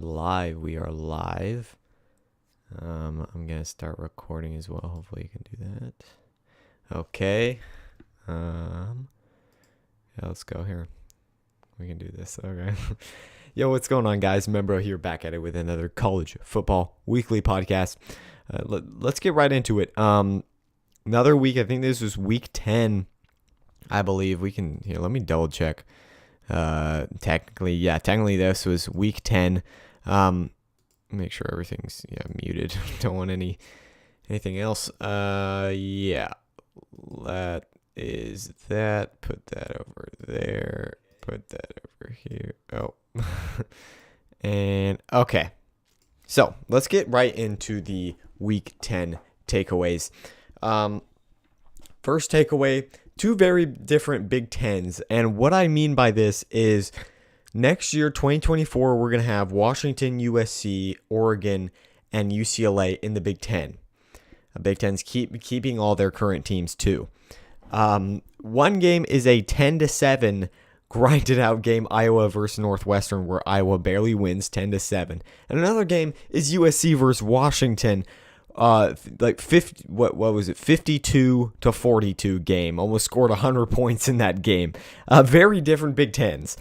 We are live. I'm gonna start recording as well. Hopefully you can do that. Okay. Yeah, let's go here. We can do this. Okay. Yo, what's going on, guys? Membro here, back at it with another college football weekly podcast. Let's get right into it. Another week. I think this was week 10. I believe we can. Here, let me double check. Technically this was week 10. Make sure everything's muted. Don't want anything else. Yeah, that is that. Put that over there. Put that over here. Oh, and okay. So let's get right into the week 10 takeaways. First takeaway: two very different Big Tens, and what I mean by this is, next year, 2024, we're going to have Washington, USC, Oregon, and UCLA in the Big Ten. Big Ten's keeping all their current teams, too. One game is a 10-7 grinded-out game, Iowa versus Northwestern, where Iowa barely wins 10-7. And another game is USC versus Washington, 52-42 game. Almost scored 100 points in that game. Very different Big Tens.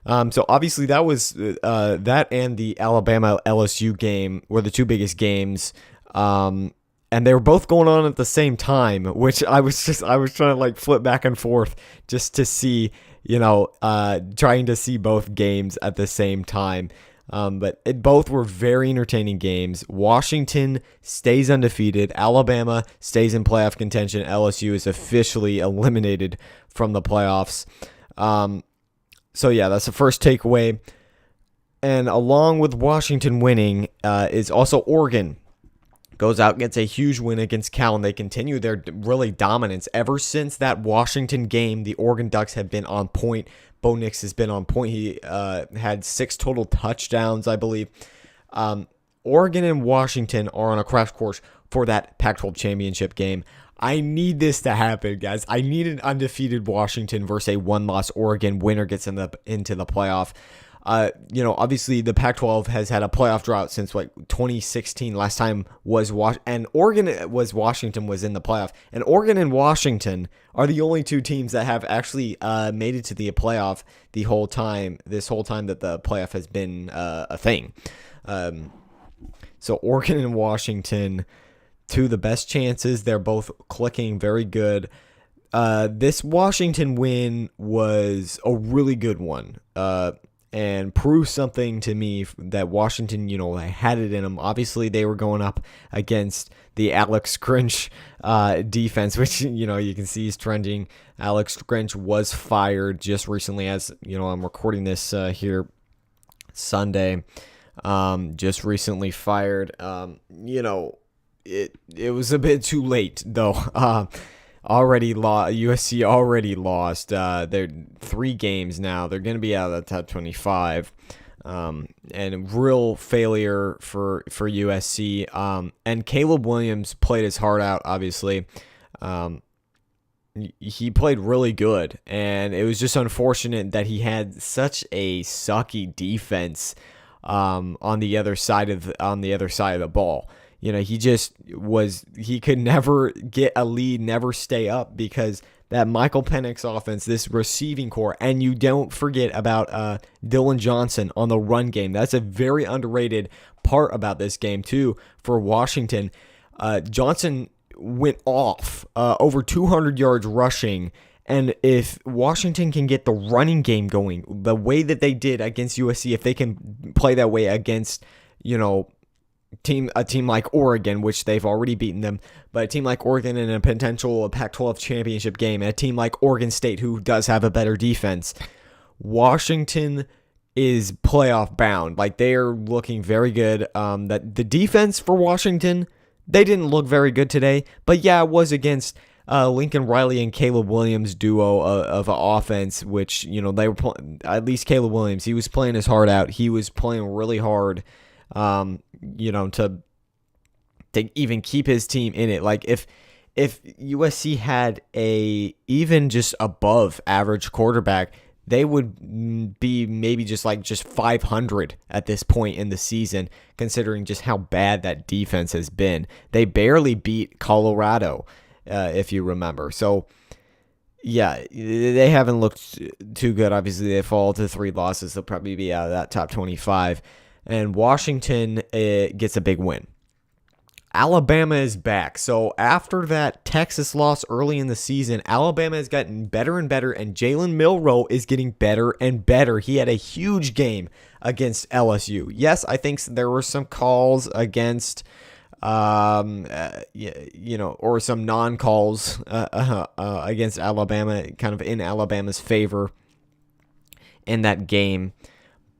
So obviously that was that and the Alabama LSU game were the two biggest games, and they were both going on at the same time, which I was trying to like flip back and forth just to see, trying to see both games at the same time. But both were very entertaining games. Washington stays undefeated. Alabama stays in playoff contention. LSU is officially eliminated from the playoffs. So yeah, that's the first takeaway. And along with Washington winning is also Oregon. Goes out, gets a huge win against Cal, and they continue their really dominance. Ever since that Washington game, the Oregon Ducks have been on point. Bo Nix has been on point. He had 6 total touchdowns, I believe. Oregon and Washington are on a crash course for that Pac-12 championship game. I need this to happen, guys. I need an undefeated Washington versus a one-loss Oregon. Winner gets into the playoff. Obviously the Pac-12 has had a playoff drought since 2016. Last time was and Oregon was Washington was in the playoff. And Oregon and Washington are the only two teams that have actually made it to the playoff this whole time that the playoff has been a thing. So Oregon and Washington, two of the best chances. They're both clicking very good. This Washington win was a really good one. And proved something to me that Washington, they had it in them. Obviously, they were going up against the Alex Grinch defense, which, you can see is trending. Alex Grinch was fired just recently, as, I'm recording this here Sunday. Just recently fired. It was a bit too late, though. USC already lost. They're 3 games now. They're going to be out of the top 25. And real failure for USC. And Caleb Williams played his heart out, obviously. He played really good, and it was just unfortunate that he had such a sucky defense on the other side of the ball. He could never get a lead, never stay up, because that Michael Penix offense, this receiving core, and you don't forget about Dylan Johnson on the run game. That's a very underrated part about this game, too, for Washington. Johnson went off over 200 yards rushing, and if Washington can get the running game going the way that they did against USC, if they can play that way against, a team like Oregon, which they've already beaten them, but a team like Oregon in a potential Pac-12 championship game, and a team like Oregon State, who does have a better defense, Washington is playoff bound. Like, they are looking very good. That the defense for Washington, they didn't look very good today, but yeah, it was against Lincoln Riley and Caleb Williams duo of offense, which, they were at least Caleb Williams, he was playing his heart out. He was playing really hard. To even keep his team in it. Like, if USC had a even just above average quarterback, they would be maybe just 500 at this point in the season, considering just how bad that defense has been. They barely beat Colorado, if you remember. So, yeah, they haven't looked too good. Obviously, they fall to 3 losses. They'll probably be out of that top 25. And Washington gets a big win. Alabama is back. So after that Texas loss early in the season, Alabama has gotten better and better, and Jalen Milroe is getting better and better. He had a huge game against LSU. Yes, I think there were some calls against, or some non-calls against Alabama, kind of in Alabama's favor in that game.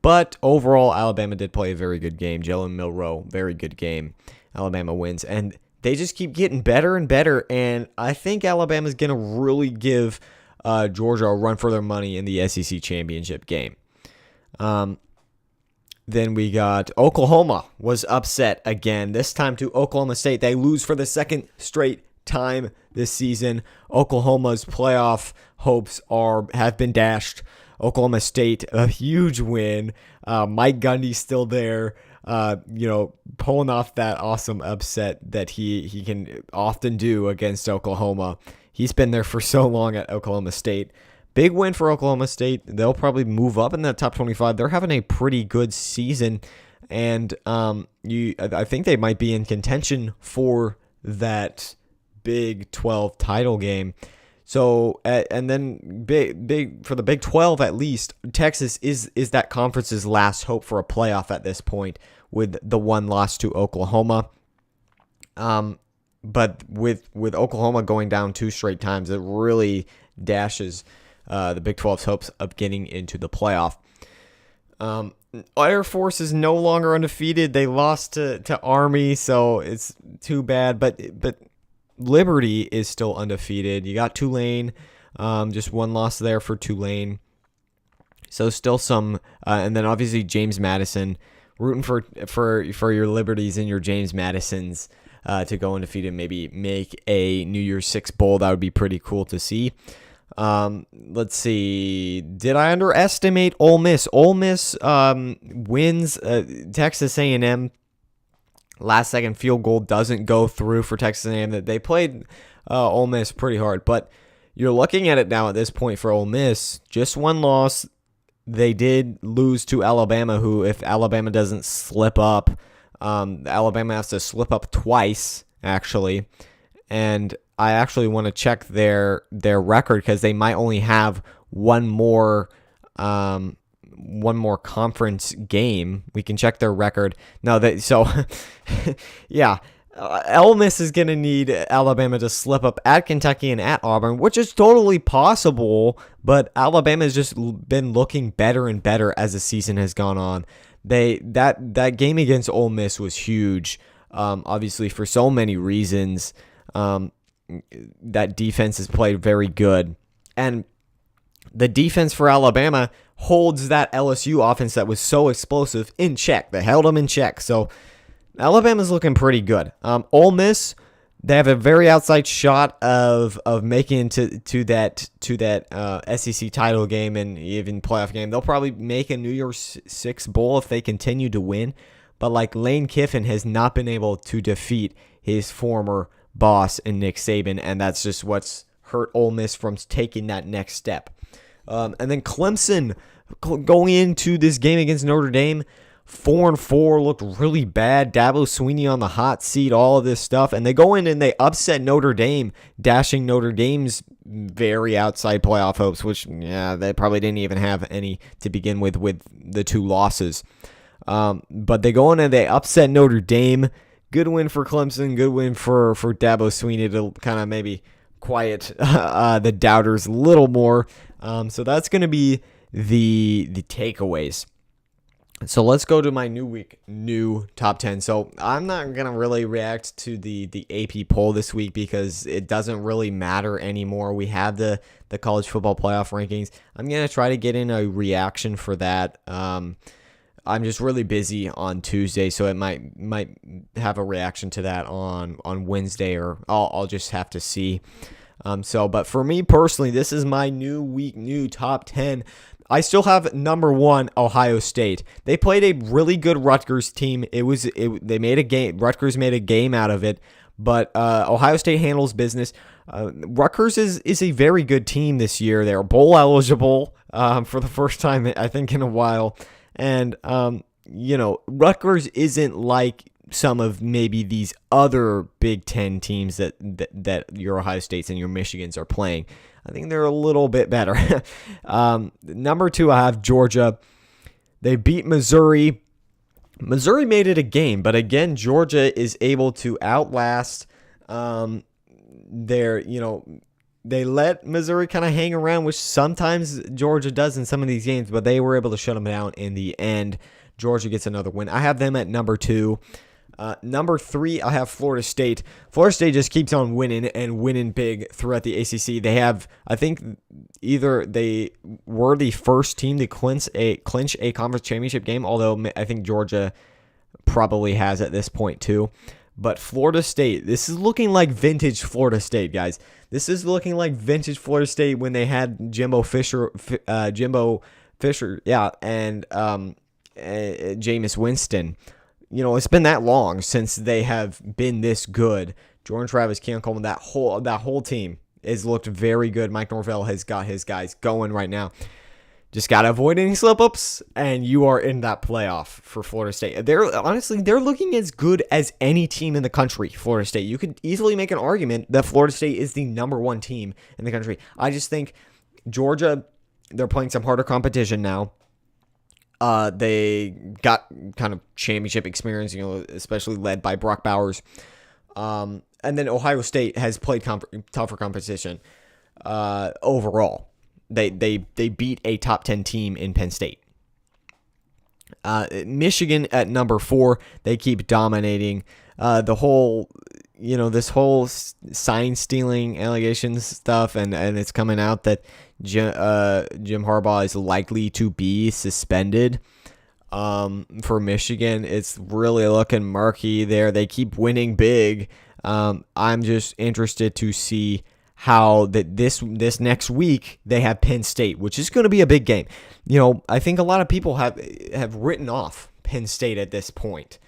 But overall, Alabama did play a very good game. Jalen Milroe, very good game. Alabama wins, and they just keep getting better and better, and I think Alabama's going to really give Georgia a run for their money in the SEC championship game. Then we got Oklahoma was upset again, this time to Oklahoma State. They lose for the second straight time this season. Oklahoma's playoff hopes have been dashed. Oklahoma State, a huge win. Mike Gundy's still there. Pulling off that awesome upset that he can often do against Oklahoma. He's been there for so long at Oklahoma State. Big win for Oklahoma State. They'll probably move up in the top 25. They're having a pretty good season, and I think they might be in contention for that Big 12 title game. So, and then big for the Big 12 at least, Texas is that conference's last hope for a playoff at this point, with the one loss to Oklahoma. But with Oklahoma going down 2 straight times, it really dashes the Big 12's hopes of getting into the playoff. Air Force is no longer undefeated. They lost to Army, so it's too bad. But Liberty is still undefeated. You got Tulane, just one loss there for Tulane. So still some, and then obviously James Madison, rooting for your Liberties and your James Madisons to go undefeated, maybe make a New Year's Six bowl. That would be pretty cool to see. Let's see. Did I underestimate Ole Miss? Ole Miss wins Texas A&M. Last second field goal doesn't go through for Texas A&M. They played Ole Miss pretty hard, but you're looking at it now at this point for Ole Miss, just one loss. They did lose to Alabama, who, if Alabama doesn't slip up, Alabama has to slip up twice, actually. And I actually want to check their record, because they might only have one more conference game. We can check their record. Yeah. Ole Miss is going to need Alabama to slip up at Kentucky and at Auburn, which is totally possible, but Alabama has just been looking better and better as the season has gone on. That game against Ole Miss was huge, obviously for so many reasons. That defense has played very good, and the defense for Alabama holds that LSU offense that was so explosive in check. They held them in check, so Alabama's looking pretty good. Ole Miss, they have a very outside shot of making to that SEC title game and even playoff game. They'll probably make a New Year's Six bowl if they continue to win, but Lane Kiffin has not been able to defeat his former boss in Nick Saban, and that's just what's hurt Ole Miss from taking that next step. And then Clemson, going into this game against Notre Dame, 4-4, looked really bad. Dabo Swinney on the hot seat, all of this stuff. And they go in and they upset Notre Dame, dashing Notre Dame's very outside playoff hopes, which, they probably didn't even have any to begin with the 2 losses. But they go in and they upset Notre Dame. Good win for Clemson, good win for Dabo Swinney to kind of maybe quiet the doubters a little more. So that's going to be the takeaways. So let's go to my new top 10. So I'm not going to really react to the AP poll this week because it doesn't really matter anymore. We have the college football playoff rankings. I'm going to try to get in a reaction for that. I'm just really busy on Tuesday, so it might have a reaction to that on Wednesday, or I'll just have to see. But for me personally, this is my new week, new top 10. I still have number 1 Ohio State. They played a really good Rutgers team. They made a game. Rutgers made a game out of it, but Ohio State handles business. Rutgers is a very good team this year. They're bowl eligible for the first time I think in a while, and Rutgers isn't like some of maybe these other Big Ten teams that your Ohio States and your Michigans are playing. I think they're a little bit better. Number 2, I have Georgia. They beat Missouri. Missouri made it a game, but again, Georgia is able to outlast they let Missouri kind of hang around, which sometimes Georgia does in some of these games, but they were able to shut them down in the end. Georgia gets another win. I have them at number 2. Number 3, I have Florida State. Florida State just keeps on winning and winning big throughout the ACC. They have, I think, either they were the first team to clinch a conference championship game, although I think Georgia probably has at this point too. But Florida State, this is looking like vintage Florida State, guys. This is looking like vintage Florida State when they had Jimbo Fisher, and Jameis Winston. It's been that long since they have been this good. Jordan Travis, Keon Coleman, that whole team has looked very good. Mike Norvell has got his guys going right now. Just got to avoid any slip-ups, and you are in that playoff for Florida State. They're looking as good as any team in the country, Florida State. You could easily make an argument that Florida State is the number 1 team in the country. I just think Georgia, they're playing some harder competition now. They got kind of championship experience, especially led by Brock Bowers. And then Ohio State has played tougher competition overall. They beat a top 10 team in Penn State. Michigan at number 4, they keep dominating. The whole, this whole sign stealing allegations stuff, and it's coming out that Jim Harbaugh is likely to be suspended for Michigan. It's really looking murky there. They keep winning big. I'm just interested to see how this next week they have Penn State, which is going to be a big game. I think a lot of people have written off Penn State at this point,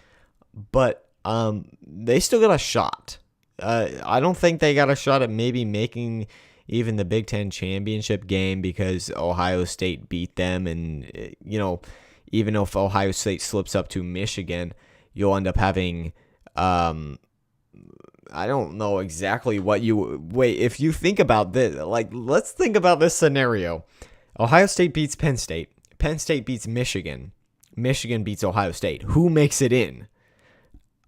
but they still got a shot. I don't think they got a shot at maybe making even the Big Ten championship game because Ohio State beat them, and even if Ohio State slips up to Michigan, you'll end up having I don't know exactly what if you think about this, let's think about this scenario. Ohio State beats Penn State. Penn State beats Michigan. Michigan beats Ohio State. Who makes it in?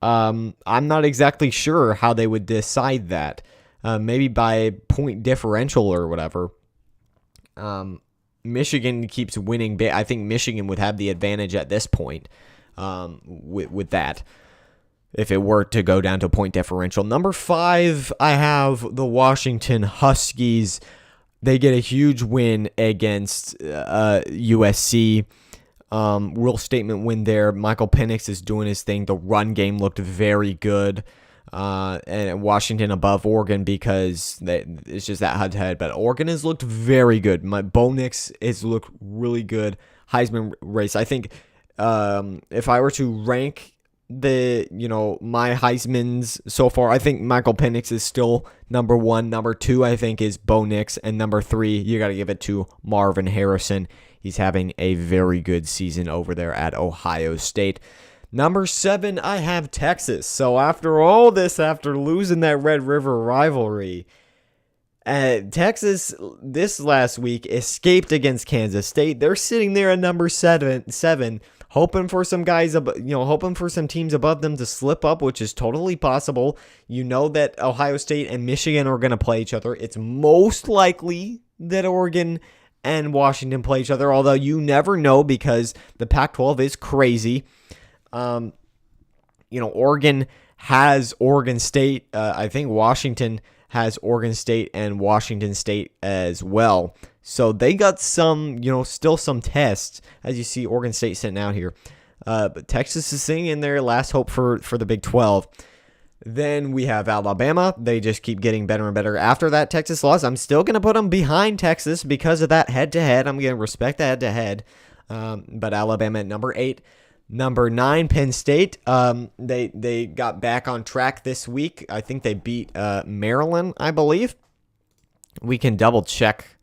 I'm not exactly sure how they would decide that. Maybe by point differential or whatever. Michigan keeps winning big. I think Michigan would have the advantage at this point with that, if it were to go down to point differential. Number 5, I have the Washington Huskies. They get a huge win against USC. Real statement win there. Michael Penix is doing his thing. The run game looked very good. And Washington above Oregon because it's just that head-to-head. But Oregon has looked very good. Bo Nix has looked really good. Heisman race. I think if I were to rank my Heismans so far, I think Michael Penix is still number 1. Number 2, I think, is Bo Nix. And number 3, you got to give it to Marvin Harrison. He's having a very good season over there at Ohio State. Number 7, I have Texas. So after all this, after losing that Red River rivalry, Texas this last week escaped against Kansas State. They're sitting there at number 7, hoping for some guys, hoping for some teams above them to slip up, which is totally possible. You know that Ohio State and Michigan are going to play each other. It's most likely that Oregon and Washington play each other, although you never know because the Pac-12 is crazy. Oregon has Oregon State. I think Washington has Oregon State and Washington State as well. So they got some, still some tests, as you see Oregon State sitting out here. But Texas is sitting in their last hope for the Big 12. Then we have Alabama. They just keep getting better and better after that Texas loss. I'm still going to put them behind Texas because of that head-to-head. I'm going to respect the head-to-head. But Alabama at number 8. Number 9, Penn State. They got back on track this week. I think they beat Maryland, I believe. We can double-check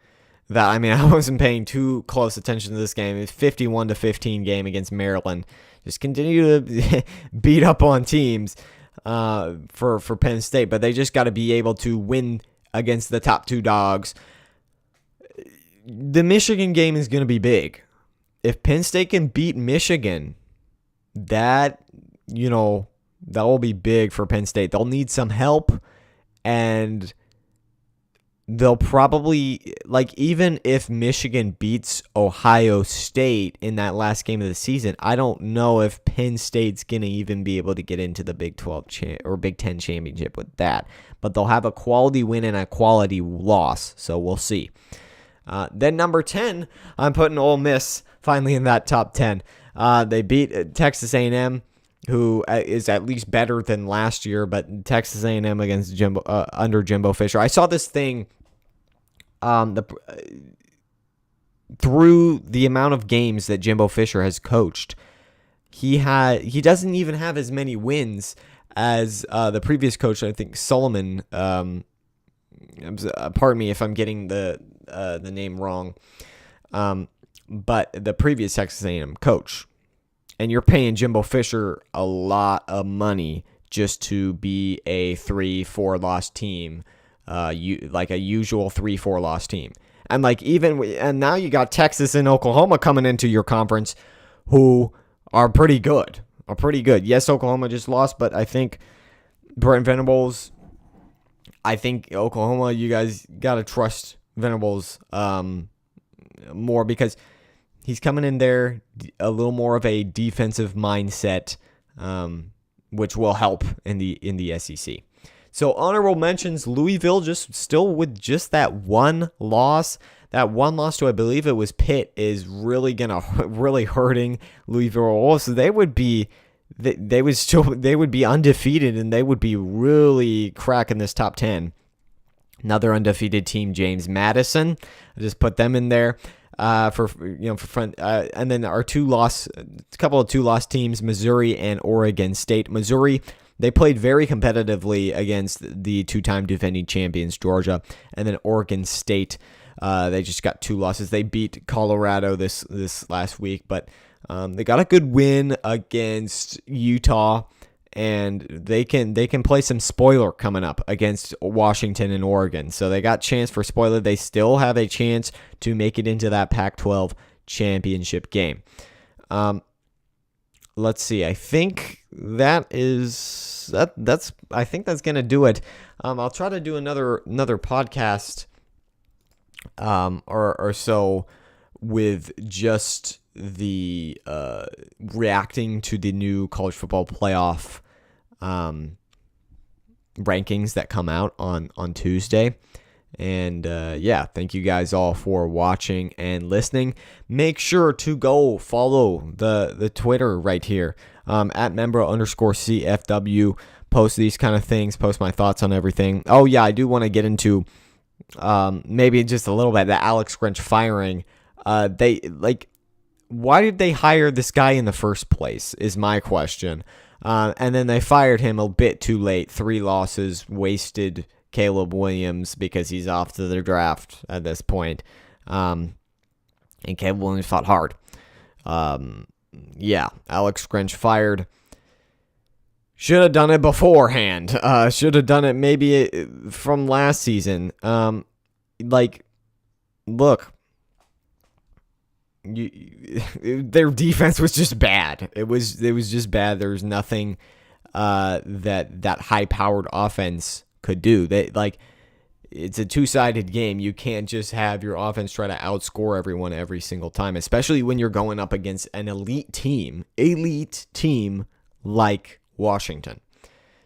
that. I mean, I wasn't paying too close attention to this game. It's 51-15 game against Maryland. Just continue to beat up on teams. For Penn State, but they just got to be able to win against the top 2 dogs. The Michigan game is going to be big. If Penn State can beat Michigan, that will be big for Penn State. They'll need some help, and they'll probably, even if Michigan beats Ohio State in that last game of the season, I don't know if Penn State's going to even be able to get into the Big 12 or Big 10 championship with that. But they'll have a quality win and a quality loss, so we'll see. Then number 10, I'm putting Ole Miss finally in that top 10. They beat Texas A&M, who is at least better than last year, but Texas A&M against under Jimbo Fisher. I saw this thing through the amount of games that Jimbo Fisher has coached. He doesn't even have as many wins as the previous coach. I think Solomon. Pardon me if I'm getting the name wrong. But the previous Texas A&M coach, and you're paying Jimbo Fisher a lot of money just to be a 3-4 loss team. Like a usual 3-4 loss team. And and now you got Texas and Oklahoma coming into your conference who are pretty good. Yes, Oklahoma just lost, but I think Brent Venables, I think Oklahoma, you guys got to trust Venables more because he's coming in there a little more of a defensive mindset, which will help in the SEC. So honorable mentions, Louisville just still with just that one loss. That one loss to, I believe it was Pitt, is really hurting Louisville. So they would be undefeated, and they would be really cracking this top 10. Another undefeated team, James Madison. I just put them in there for fun. And then our couple of 2-loss teams, Missouri and Oregon State. Missouri, they played very competitively against the 2-time defending champions, Georgia, and then Oregon State. They just got 2 losses. They beat Colorado this last week, but they got a good win against Utah, and they can play some spoiler coming up against Washington and Oregon. So they got chance for spoiler. They still have a chance to make it into that Pac-12 championship game. Let's see. I think that's gonna do it. I'll try to do another podcast or so with just the reacting to the new college football playoff rankings that come out on Tuesday. And thank you guys all for watching and listening. Make sure to go follow the Twitter right here at membro_CFW. Post these kind of things, post my thoughts on everything. Oh yeah, I do want to get into maybe just a little bit the Alex Grinch firing. Why did they hire this guy in the first place is my question. And then they fired him a bit too late. 3 losses, wasted Caleb Williams because he's off to the draft at this point. And Caleb Williams fought hard. Alex Grinch fired. Should have done it beforehand. Should have done it maybe from last season. Look. Their defense was just bad. It was just bad. There was nothing that high-powered offense could do. It's a two-sided game. You can't just have your offense try to outscore everyone every single time, especially when you're going up against an elite team like Washington.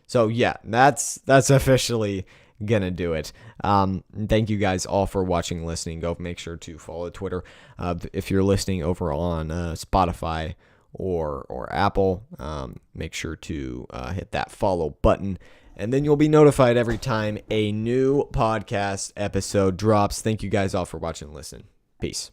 So yeah, that's officially gonna do it. Thank you guys all for watching and listening. Go make sure to follow Twitter. If you're listening over on Spotify or Apple, make sure to hit that follow button. and then you'll be notified every time a new podcast episode drops. Thank you guys all for watching and listening. Peace.